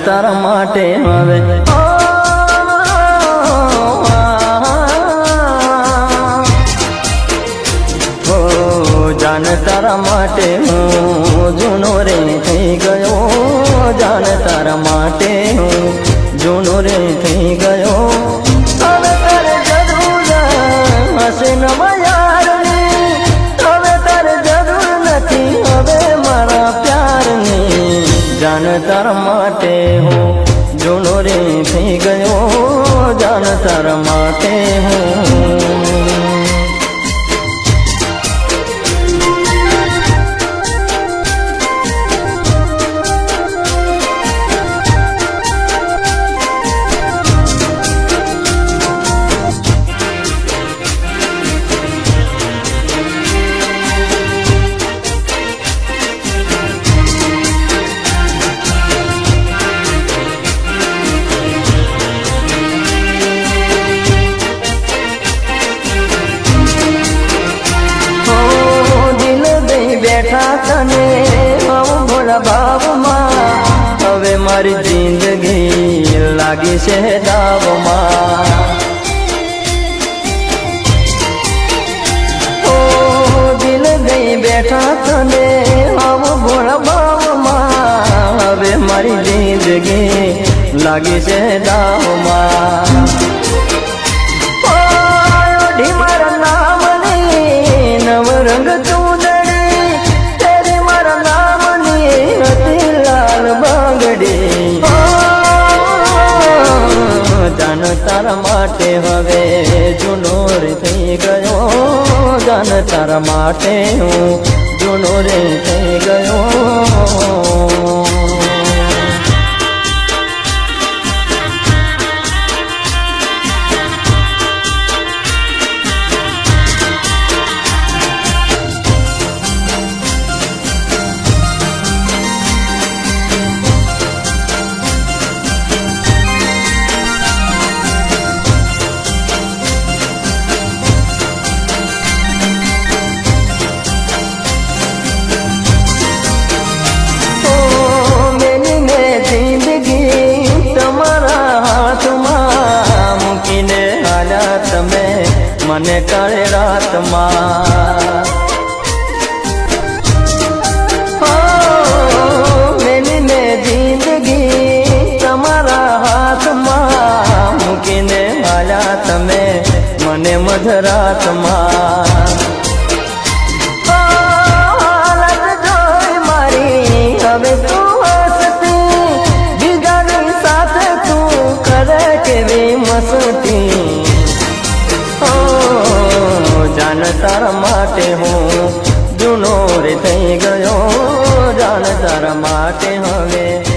તારા માટે હવે જાન તારા માટે હું જૂનો રે થઈ ગયો જાન તારા માટે હું જૂનો રે થઈ ગયો હવે તારે જરૂર હશે નવા યારની હવે તારે જરૂર નથી હવે મારા પ્યારની જાન તારા માટે હું જૂનો રે થઈ ગયો જાન તારા માટે હું બેઠા તને હું ભોળા ભાવમાં હવે મારી જિંદગી લાગી છે દાવમાં ઓ દિલ ગઈ બેઠા તને હું ભોળા ભાવમાં હવે મારી જિંદગી લાગી છે દાવમાં મારા નામની નવરંગ જાન તારા માટે હવે જૂનો રે થઈ ગયો જાન તારા માટે હું જૂનો રે થઈ ગયો તમે મને કાળે રાતમાં મેલીને જિંદગી તમારા હાથમાં મૂકીને આયા તમે મને મધરાતમાં હાલત જોઈ મારી હવે તું હસતી બીજાની સાથે તું કરે કેવી મસ્તી જાન તારા માટે હું જૂનો રે થઈ ગયો જાન તારા માટે હવે